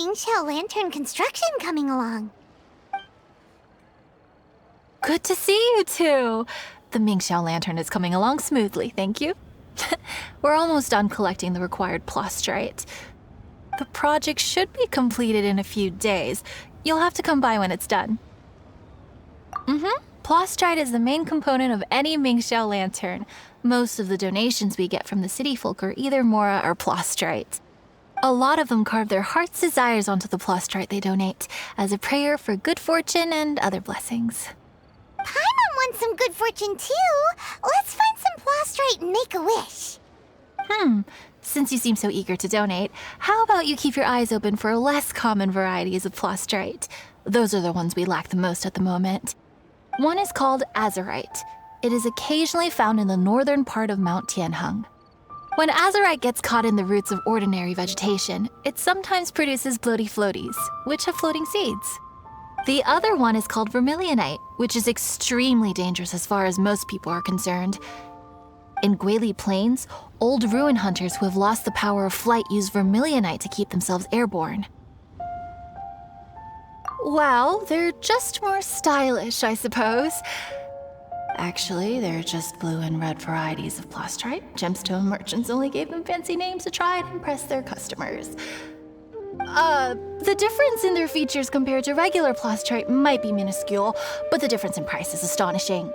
Mingxiao Lantern construction coming along? Good to see you two. The Mingxiao Lantern is coming along smoothly, thank you. We're almost done collecting the required plastrite. The project should be completed in a few days. You'll have to come by when it's done. Plastrite is the main component of any Mingxiao Lantern. Most of the donations we get from the city folk are either Mora or plastrite. A lot of them carve their heart's desires onto the plastrite they donate, as a prayer for good fortune and other blessings. Paimon wants some good fortune too. Let's find some plastrite and make a wish. Since you seem so eager to donate, how about you keep your eyes open for less common varieties of plastrite? Those are the ones we lack the most at the moment. One is called azurite. It is occasionally found in the northern part of Mount Tianheng. When azurite gets caught in the roots of ordinary vegetation, it sometimes produces bloaty floaties, which have floating seeds. The other one is called vermilionite, which is extremely dangerous as far as most people are concerned. In Guili Plains, old ruin hunters who have lost the power of flight use vermilionite to keep themselves airborne. Well, they're just more stylish, I suppose. Actually, they're just blue and red varieties of plastrite. Gemstone merchants only gave them fancy names to try and impress their customers. The difference in their features compared to regular plastrite might be minuscule, but the difference in price is astonishing.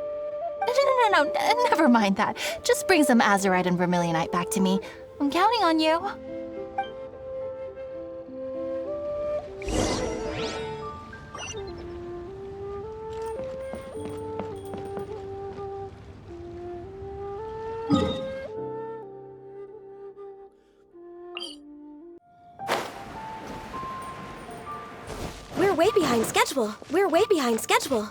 No, never mind that. Just bring some azurite and vermilionite back to me. I'm counting on you. We're way behind schedule. We're way behind schedule.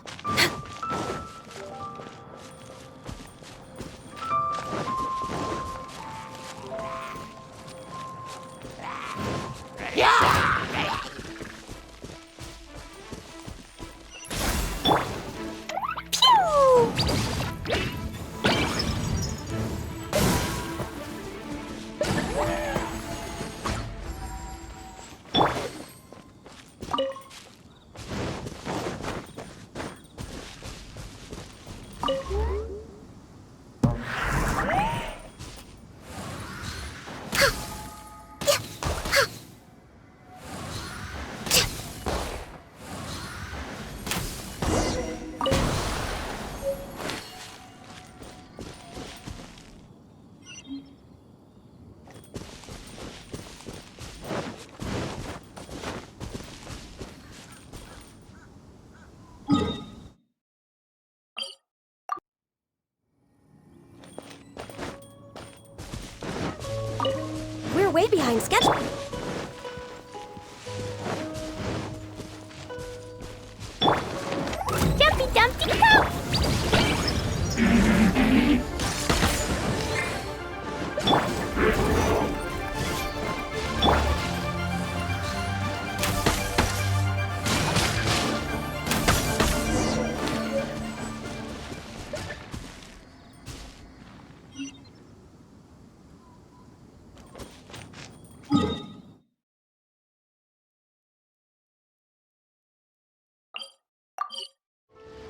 We're way behind schedule. Jumpy Dumpty Go!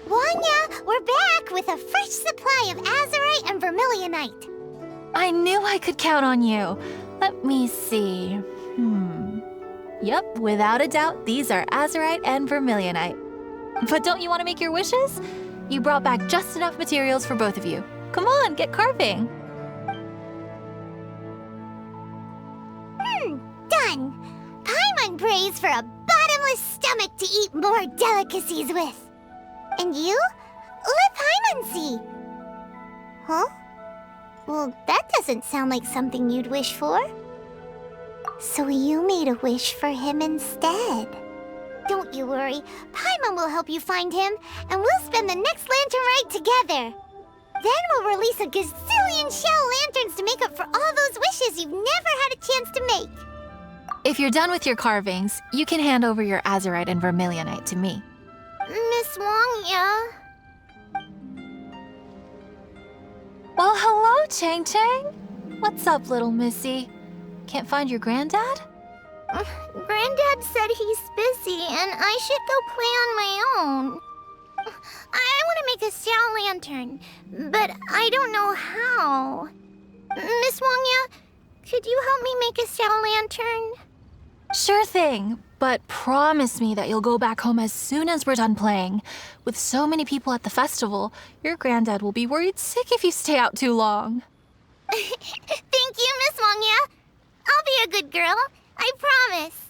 Wanya, we're back with a fresh supply of azurite and vermilionite. I knew I could count on you. Let me see. Yep, without a doubt, these are azurite and vermilionite. But don't you want to make your wishes? You brought back just enough materials for both of you. Come on, get carving. Done. Paimon prays for a bottomless stomach to eat more delicacies with. And you? Let Paimon see. Huh? Well, that doesn't sound like something you'd wish for. So you made a wish for him instead. Don't you worry. Paimon will help you find him, and we'll spend the next lantern ride together. Then we'll release a gazillion shell lanterns to make up for all those wishes you've never had a chance to make. If you're done with your carvings, you can hand over your azurite and vermilionite to me. Miss Wangya. Well, hello, Chang Chang. What's up, little missy? Can't find your granddad? Granddad said he's busy and I should go play on my own. I want to make a Xiao lantern, but I don't know how. Miss Wangya, could you help me make a Xiao lantern? Sure thing, but promise me that you'll go back home as soon as we're done playing. With so many people at the festival, your granddad will be worried sick if you stay out too long. Thank you, Miss Wangya. I'll be a good girl. I promise.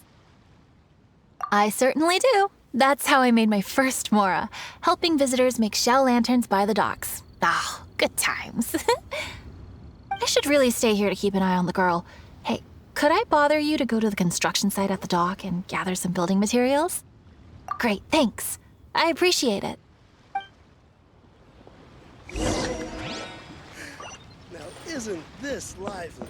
I certainly do. That's how I made my first Mora, helping visitors make shell lanterns by the docks. Ah, good times. I should really stay here to keep an eye on the girl. Hey, could I bother you to go to the construction site at the dock and gather some building materials? Great, thanks. I appreciate it. Now, isn't this lively?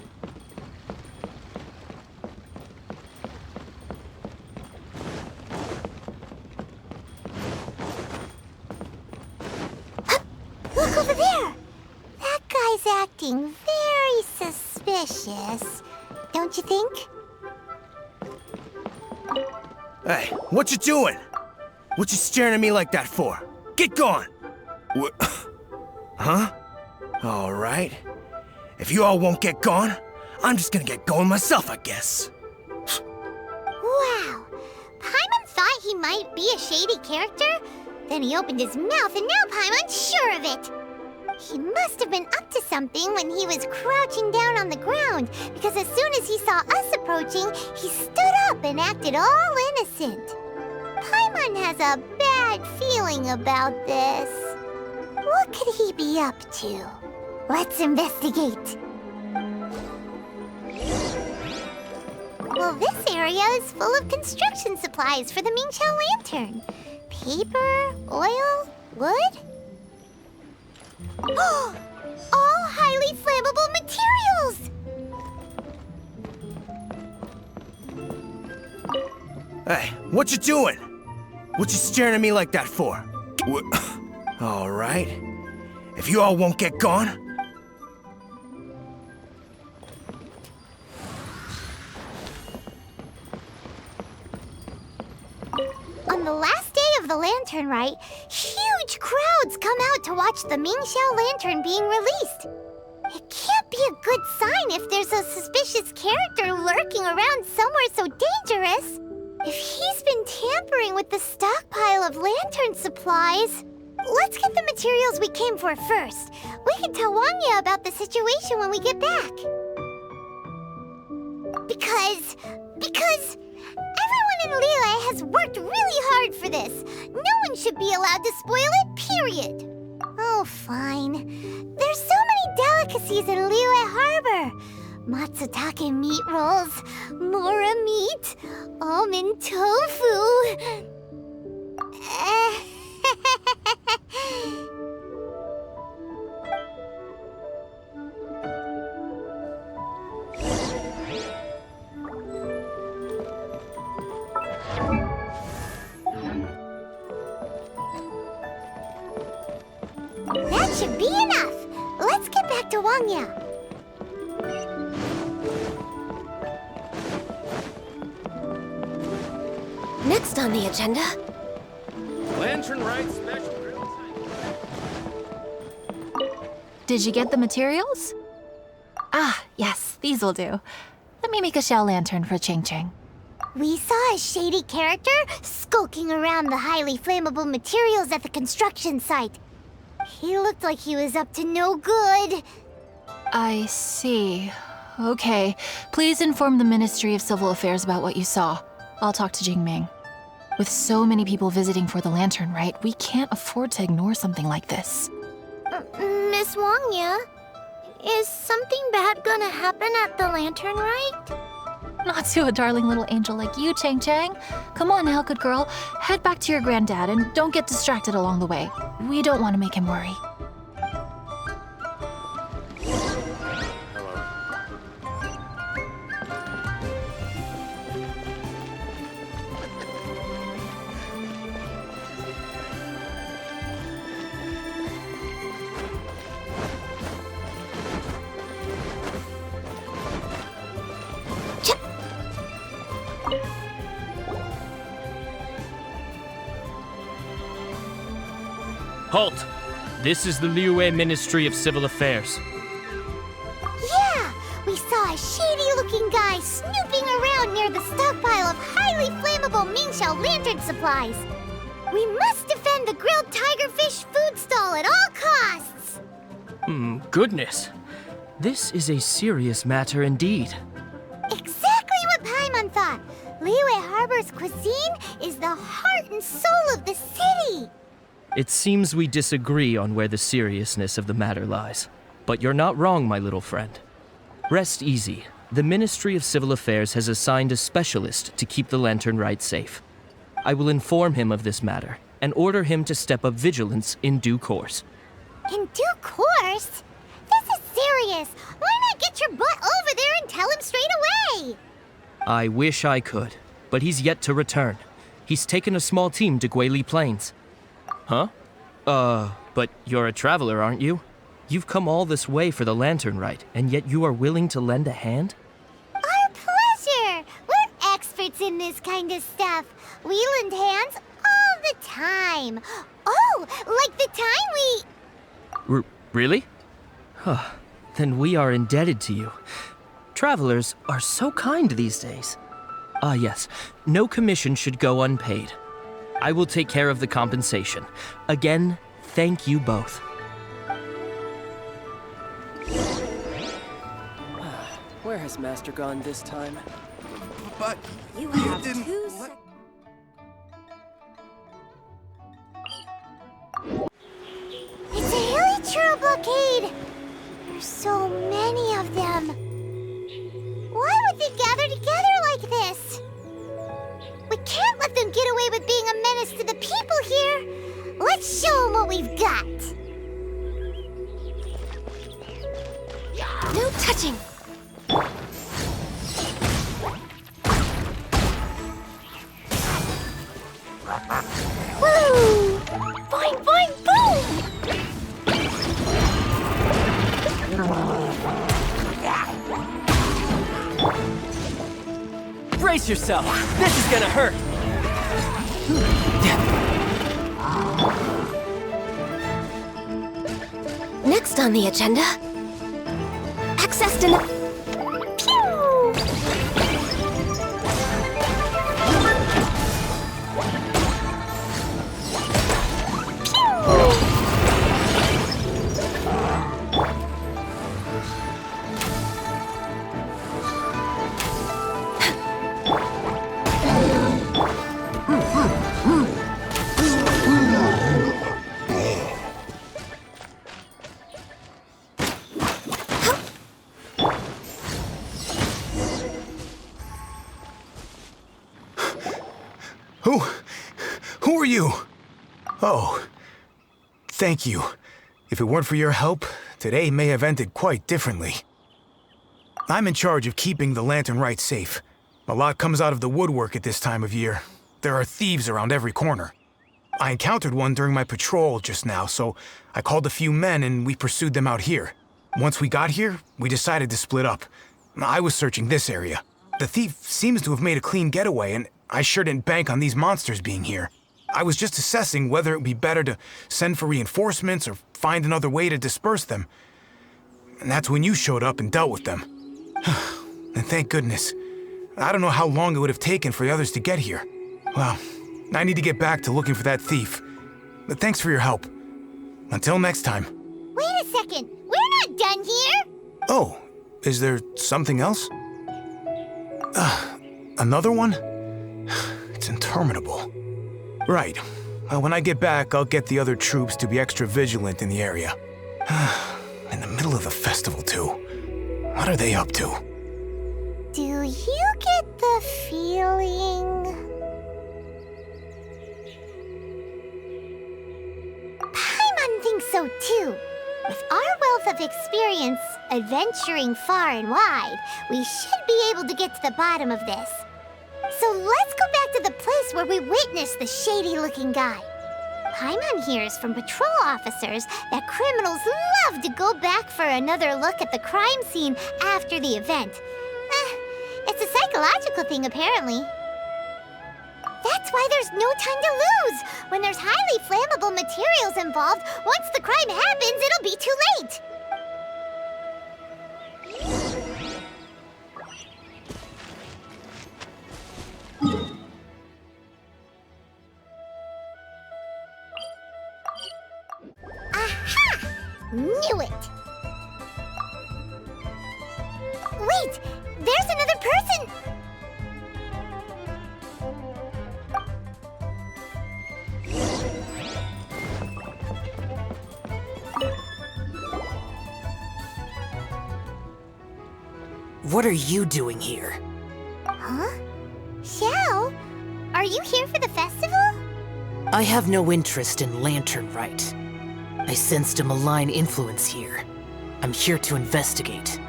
Look over there! That guy's acting very suspicious. Don't you think? Hey, what you doing? What you staring at me like that for? Get gone! What? Huh? All right. If you all won't get gone, I'm just gonna get going myself, I guess. Wow. Paimon thought he might be a shady character? Then he opened his mouth and now Paimon's sure of it. He must have been up to something when he was crouching down on the ground, because as soon as he saw us approaching, he stood up and acted all innocent. Paimon has a bad feeling about this. What could he be up to? Let's investigate. Well, this area is full of construction supplies for the Mingqiao lantern. Paper, oil, wood. All highly flammable materials! Hey, what you doing? What you staring at me like that for? What? All right. If you all won't get gone, on the last day of the Lantern Rite, huge crowds come out to watch the Mingqiao lantern being released. It can't be a good sign if there's a suspicious character lurking around somewhere so dangerous. If he's been tampering with the stockpile of lantern supplies, let's get the materials we came for first. We can tell Wangya about the situation when we get back. Because everyone in Liyue has worked really hard for this. No one should be allowed to spoil it, period. Oh, fine. There's so many delicacies in Liyue Harbor. Matsutake meat rolls, mora meat, almond tofu. That should be enough. Let's get back to Wangya. Next on the agenda, Lantern Rite special drill time. Did you get the materials? Ah, yes, these will do. Let me make a shell lantern for Ching Ching. We saw a shady character skulking around the highly flammable materials at the construction site. He looked like he was up to no good. I see. Okay, please inform the Ministry of Civil Affairs about what you saw. I'll talk to Jingming. With so many people visiting for the Lantern Rite, we can't afford to ignore something like this. Miss Wangya, is something bad gonna happen at the Lantern Rite? Not to a darling little angel like you, Chang Chang. Come on now, good girl. Head back to your granddad and don't get distracted along the way. We don't want to make him worry. Halt! This is the Liyue Ministry of Civil Affairs. Yeah, we saw a shady-looking guy snooping around near the stockpile of highly flammable Mingxiao lantern supplies. We must defend the grilled tigerfish food stall at all costs! Goodness. This is a serious matter indeed. Exactly what Paimon thought! Liyue Harbor's cuisine is the heart and soul of the city! It seems we disagree on where the seriousness of the matter lies. But you're not wrong, my little friend. Rest easy. The Ministry of Civil Affairs has assigned a specialist to keep the Lantern Rite safe. I will inform him of this matter and order him to step up vigilance in due course. In due course? This is serious! Why not get your butt over there and tell him straight away? I wish I could, but he's yet to return. He's taken a small team to Guili Plains. Huh? But you're a traveler, aren't you? You've come all this way for the Lantern Rite, and yet you are willing to lend a hand? Our pleasure! We're experts in this kind of stuff. We lend hands all the time. Oh, like the time we... Really? Huh. Then we are indebted to you. Travelers are so kind these days. Ah, yes. No commission should go unpaid. I will take care of the compensation. Again, thank you both. Where has Master gone this time? But You have didn't two let- It's a hilly churro blockade! There's so many of them. Why would they gather together like this? We can't let them get away with being a menace to the people here. Let's show them what we've got. No touching! Woo! Boing, boing, boom! Brace yourself! This is gonna hurt! Next on the agenda, access to... Pew! Who are you? Oh, thank you. If it weren't for your help, today may have ended quite differently. I'm in charge of keeping the Lantern Rite safe. A lot comes out of the woodwork at this time of year. There are thieves around every corner. I encountered one during my patrol just now, so I called a few men and we pursued them out here. Once we got here, we decided to split up. I was searching this area. The thief seems to have made a clean getaway, and I sure didn't bank on these monsters being here. I was just assessing whether it would be better to send for reinforcements or find another way to disperse them. And that's when you showed up and dealt with them. And thank goodness. I don't know how long it would have taken for the others to get here. Well, I need to get back to looking for that thief. But thanks for your help. Until next time. Wait a second. We're not done here. Oh, is there something else? Another one? It's interminable. Right. Well, when I get back, I'll get the other troops to be extra vigilant in the area. In the middle of the festival, too. What are they up to? Do you get the feeling... Paimon thinks so too. With our wealth of experience adventuring far and wide, we should be able to get to the bottom of this. So let's go back to the place where we witnessed the shady-looking guy. Paimon hears from patrol officers that criminals love to go back for another look at the crime scene after the event. It's a psychological thing, apparently. That's why there's no time to lose. When there's highly flammable materials involved, once the crime happens, it'll be too late. Aha! Knew it! Wait! There's another person! What are you doing here? Huh? Xiao? Are you here for the festival? I have no interest in Lantern Rite. I sensed a malign influence here. I'm here to investigate.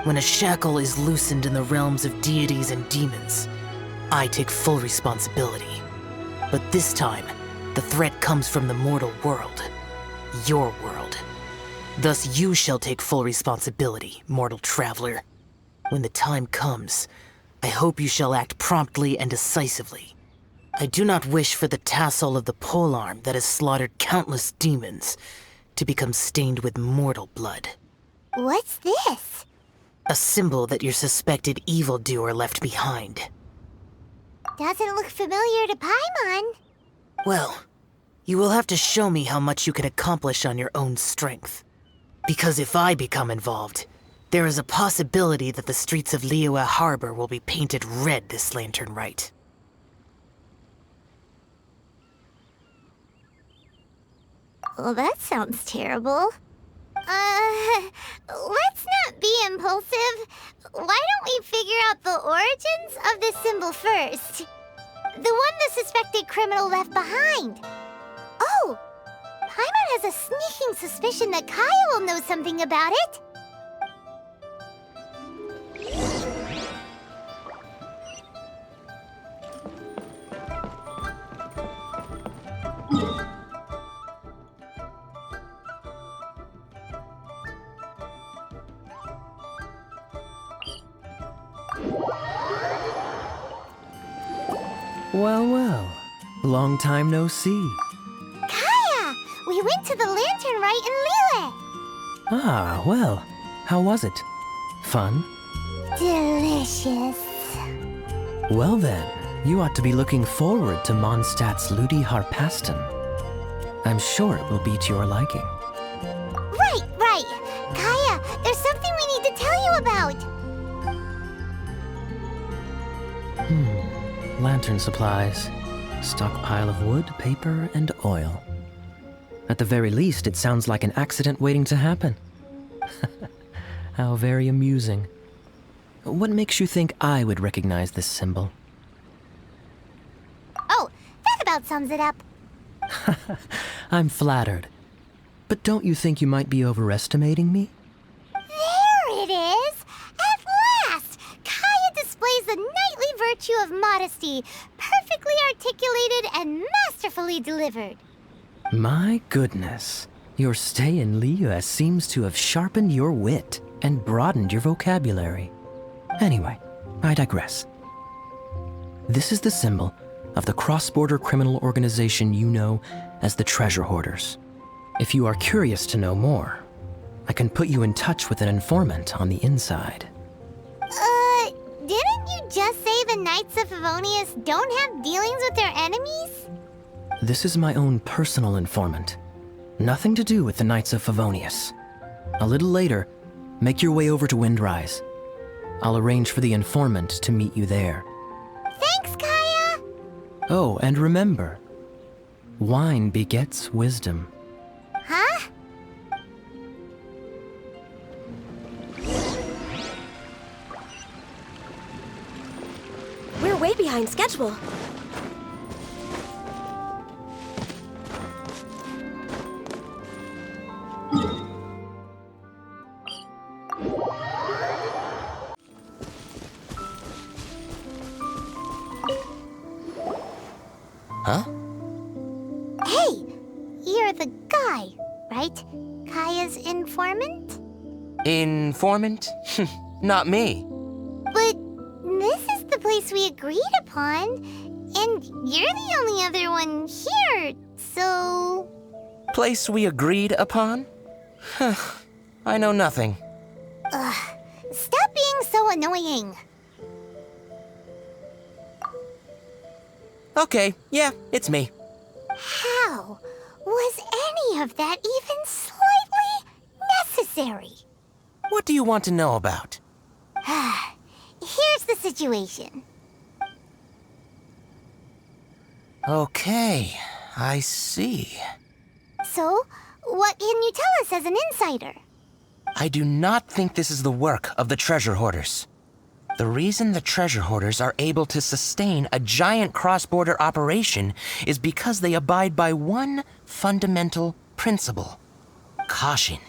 When a shackle is loosened in the realms of deities and demons, I take full responsibility. But this time, the threat comes from the mortal world. Your world. Thus you shall take full responsibility, mortal traveler. When the time comes, I hope you shall act promptly and decisively. I do not wish for the tassel of the polearm that has slaughtered countless demons to become stained with mortal blood. What's this? A symbol that your suspected evildoer left behind. Doesn't look familiar to Paimon. Well, you will have to show me how much you can accomplish on your own strength. Because if I become involved, there is a possibility that the streets of Liyue Harbor will be painted red this Lantern Rite. Well, that sounds terrible. Let's not be impulsive. Why don't we figure out the origins of this symbol first? The one the suspected criminal left behind. Oh! Paimon has a sneaking suspicion that Kaya will know something about it. Well, well. Long time no see. Kaya! We went to the Lantern Rite in Liyue. Ah, well. How was it? Fun? Delicious. Well then, you ought to be looking forward to Mondstadt's Ludi Harpaston. I'm sure it will be to your liking. Right. Kaya, there's something we need to tell you about. Lantern supplies. Stockpile of wood, paper, and oil. At the very least, it sounds like an accident waiting to happen. How very amusing. What makes you think I would recognize this symbol? Oh, that about sums it up. I'm flattered. But don't you think you might be overestimating me? There it is! At last! Kaya displays the knightly virtue of modesty, perfectly articulated and masterfully delivered. My goodness. Your stay in Liyue seems to have sharpened your wit and broadened your vocabulary. Anyway, I digress. This is the symbol of the cross-border criminal organization you know as the Treasure Hoarders. If you are curious to know more, I can put you in touch with an informant on the inside. Didn't you just say the Knights of Favonius don't have dealings with their enemies? This is my own personal informant. Nothing to do with the Knights of Favonius. A little later, make your way over to Windrise. I'll arrange for the informant to meet you there. Thanks, Kaya! Oh, and remember, wine begets wisdom. Huh? We're way behind schedule. Huh? Hey! You're the guy, right? Kaya's informant? Informant? Not me. But this is the place we agreed upon. And you're the only other one here, so... Place we agreed upon? I know nothing. Stop being so annoying. Okay, yeah, it's me. How was any of that even slightly necessary? What do you want to know about? Here's the situation. Okay, I see. So, what can you tell us as an insider? I do not think this is the work of the treasure hoarders. The reason the treasure hoarders are able to sustain a giant cross-border operation is because they abide by one fundamental principle. Caution.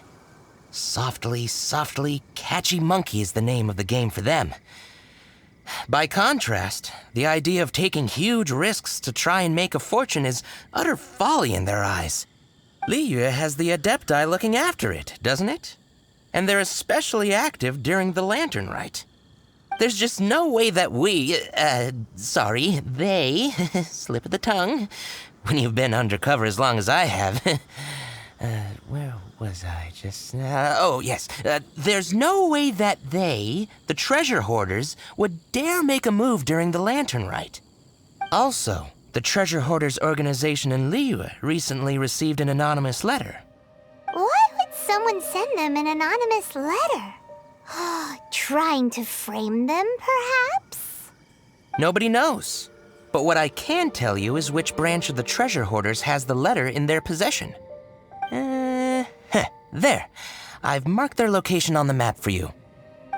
Softly, softly, catchy monkey is the name of the game for them. By contrast, the idea of taking huge risks to try and make a fortune is utter folly in their eyes. Liyue has the Adepti looking after it, doesn't it? And they're especially active during the Lantern Rite. There's just no way that they, slip of the tongue, when you've been undercover as long as I have. Where was I just now? Oh, yes. There's no way that they, the treasure hoarders, would dare make a move during the Lantern Rite. Also, the treasure hoarders organization in Liyue recently received an anonymous letter. Why would someone send them an anonymous letter? Trying to frame them, perhaps? Nobody knows. But what I can tell you is which branch of the treasure hoarders has the letter in their possession. There. I've marked their location on the map for you.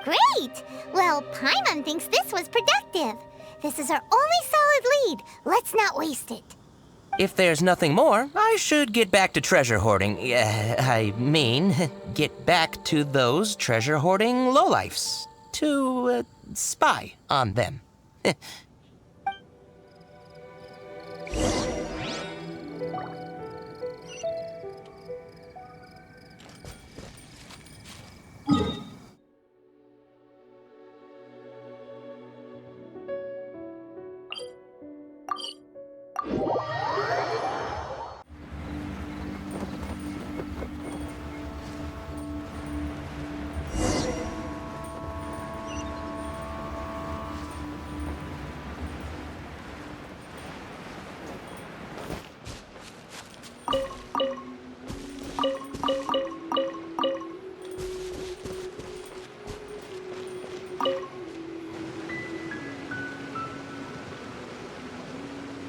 Great! Well, Paimon thinks this was productive. This is our only solid lead. Let's not waste it. If there's nothing more, I should get back to treasure hoarding. Get back to those treasure hoarding lowlifes. To, spy on them.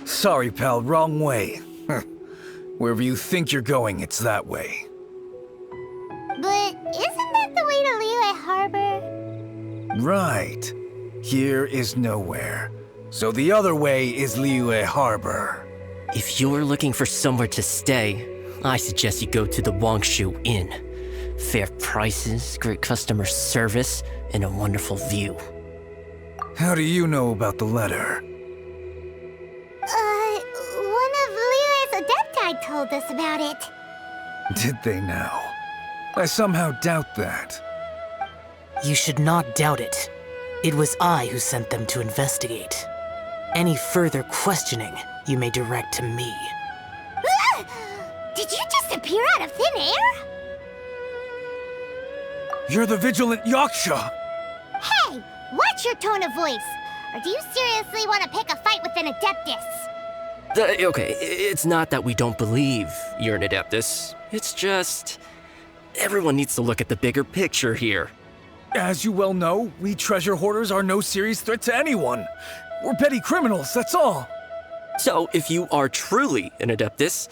Sorry, pal, wrong way. Wherever you think you're going, it's that way. But isn't that the way to Liyue Harbor? Right. Here is nowhere. So the other way is Liyue Harbor. If you're looking for somewhere to stay, I suggest you go to the Wangshu Inn. Fair prices, great customer service, and a wonderful view. How do you know about the letter? One of Liyue's Adepti told us about it. Did they now? I somehow doubt that. You should not doubt it. It was I who sent them to investigate. Any further questioning, you may direct to me. Did you just appear out of thin air? You're the vigilant Yaksha! Hey! Watch your tone of voice! Or do you seriously want to pick a fight with an Adeptus? Okay, it's not that we don't believe you're an Adeptus. It's just... everyone needs to look at the bigger picture here. As you well know, we treasure hoarders are no serious threat to anyone. We're petty criminals, that's all. So, if you are truly an Adeptus,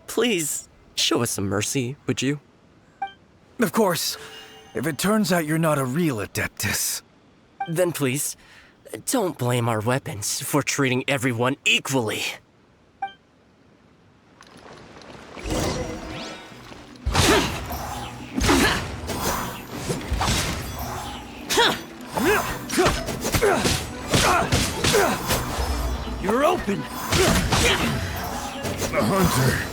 please show us some mercy, would you? Of course. If it turns out you're not a real Adeptus. Then please, don't blame our weapons for treating everyone equally. You're open! The hunter.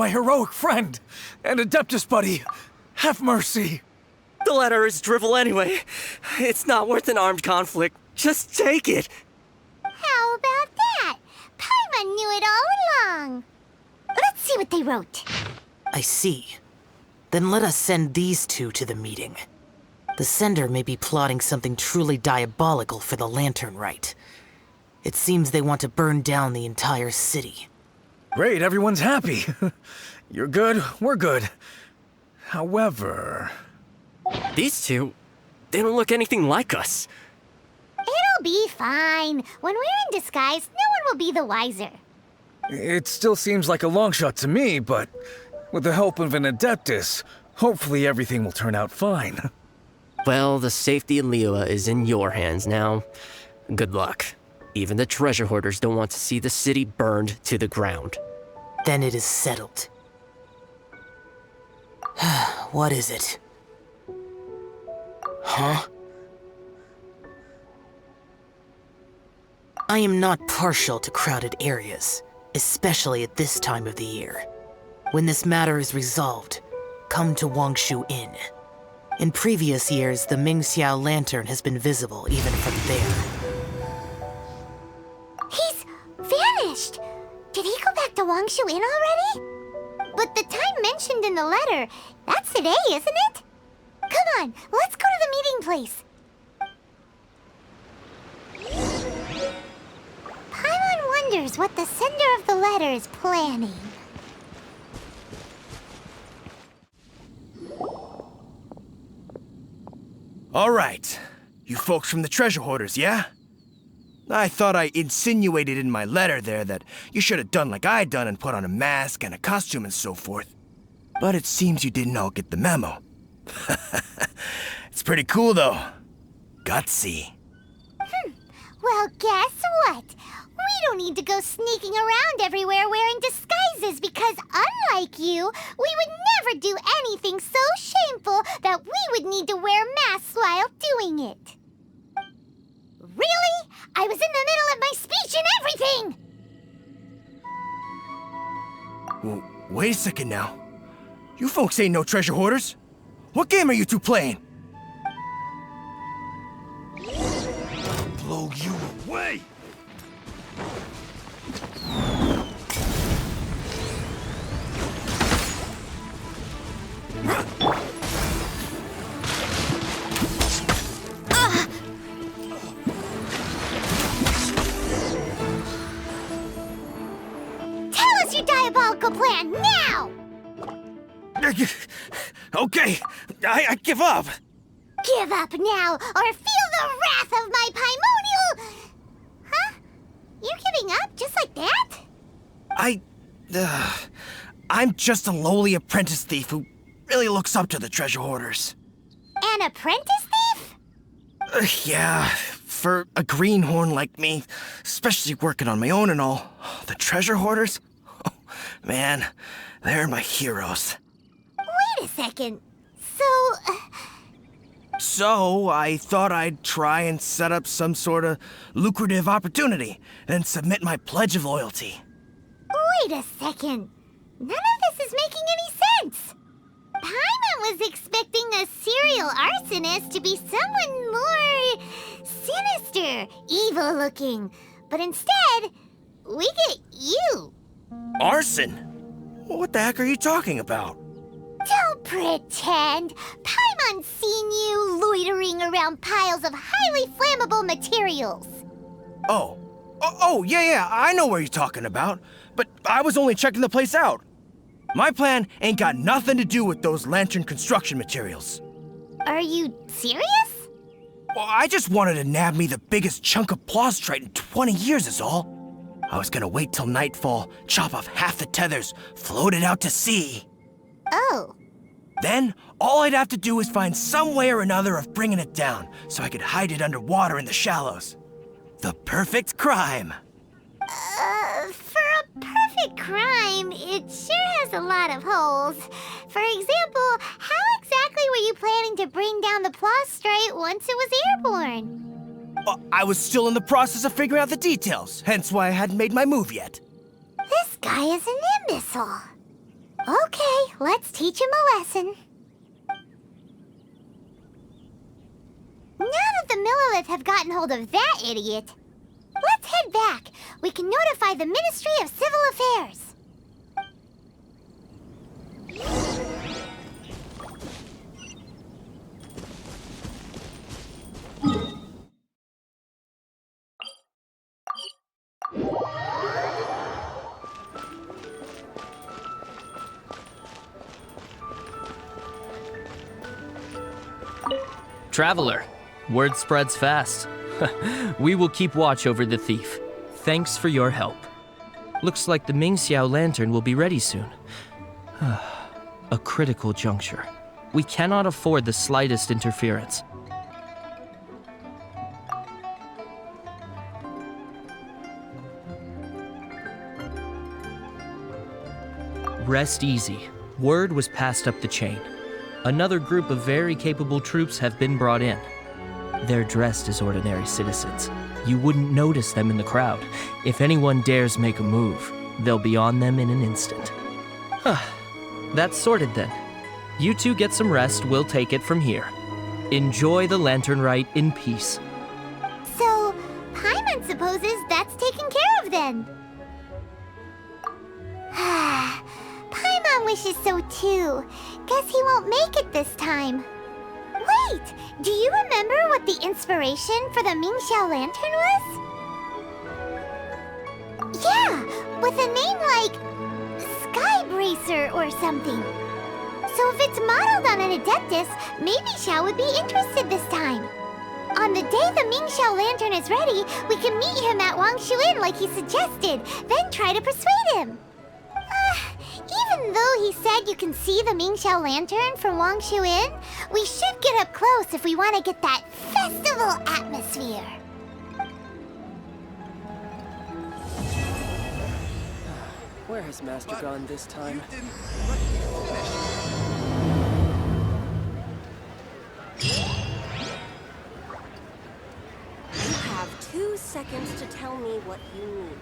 my heroic friend and Adeptus buddy. Have mercy. The letter is drivel anyway. It's not worth an armed conflict. Just take it. How about that? Paimon knew it all along. Let's see what they wrote. I see. Then let us send these two to the meeting. The sender may be plotting something truly diabolical for the Lantern Rite. It seems they want to burn down the entire city. Great, everyone's happy. You're good, we're good. However... These two, they don't look anything like us. It'll be fine. When we're in disguise, no one will be the wiser. It still seems like a long shot to me, but with the help of an Adeptus, hopefully everything will turn out fine. Well, the safety of Liyue is in your hands now. Good luck. Even the treasure hoarders don't want to see the city burned to the ground. Then it is settled. What is it? Huh? I am not partial to crowded areas, especially at this time of the year. When this matter is resolved, come to Wangshu Inn. In previous years, the Mingxiao lantern has been visible even from there. He's vanished! Did he go back to Wangshu Inn already? But the time mentioned in the letter, that's today, isn't it? Come on, let's go to the meeting place. Paimon wonders what the sender of the letter is planning. All right, you folks from the treasure hoarders, yeah? I thought I insinuated in my letter there that you should have done like I done and put on a mask and a costume and so forth. But it seems you didn't all get the memo. It's pretty cool, though. Gutsy. Well, guess what? We don't need to go sneaking around everywhere wearing disguises because, unlike you, we would never do anything so shameful that we would need to wear masks while doing it. Really? I was in the middle of my speech and everything! Wait a second now. You folks ain't no treasure hoarders. What game are you two playing? Blow you away! Tell us your diabolical plan now! Okay, I give up. Give up now, or feel the wrath of my Paimonial... Huh? You're giving up just like that? I'm just a lowly apprentice thief who really looks up to the treasure hoarders. An apprentice thief? Yeah, for a greenhorn like me, especially working on my own and all, the treasure hoarders? Oh, man, they're my heroes. Wait a second. So, I thought I'd try and set up some sort of lucrative opportunity and submit my pledge of loyalty. Wait a second. None of this is making any sense. Paimon was expecting a serial arsonist to be someone more sinister, evil-looking. But instead, we get you. Arson? What the heck are you talking about? Don't pretend. Paimon's seen you loitering around piles of highly flammable materials. Oh, yeah, I know what you're talking about. But I was only checking the place out. My plan ain't got nothing to do with those lantern construction materials. Are you serious? Well, I just wanted to nab me the biggest chunk of plaustrite in 20 years is all. I was gonna wait till nightfall, chop off half the tethers, float it out to sea. Oh. Then, all I'd have to do is find some way or another of bringing it down, so I could hide it underwater in the shallows. The perfect crime. For a perfect crime, it sure has a lot of holes. For example, how exactly were you planning to bring down the plaustrite once it was airborne? Well, I was still in the process of figuring out the details, hence why I hadn't made my move yet. This guy is an imbecile. Okay, let's teach him a lesson. Now that the Millilith have gotten hold of that idiot, let's head back. We can notify the Ministry of Civil Affairs. Traveler, word spreads fast. We will keep watch over the thief. Thanks for your help. Looks like the Mingxiao lantern will be ready soon. A critical juncture. We cannot afford the slightest interference. Rest easy. Word was passed up the chain. Another group of very capable troops have been brought in. They're dressed as ordinary citizens. You wouldn't notice them in the crowd. If anyone dares make a move, they'll be on them in an instant. That's sorted then. You two get some rest, we'll take it from here. Enjoy the lantern rite in peace. So, Paimon supposes that's taken care of then. Paimon wishes so too. Guess he won't make it this time. Wait! Do you remember what the inspiration for the Mingxiao lantern was? Yeah! With a name like Skybracer or something. So if it's modeled on an Adeptus, maybe Xiao would be interested this time. On the day the Mingxiao lantern is ready, we can meet him at Wangshu Inn like he suggested, then try to persuade him. Even though he said you can see the Mingxiao lantern from Wangshu Inn, we should get up close if we want to get that festival atmosphere. Where has Master gone this time? You have 2 seconds to tell me what you need.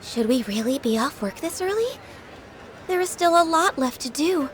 Should we really be off work this early? There is still a lot left to do.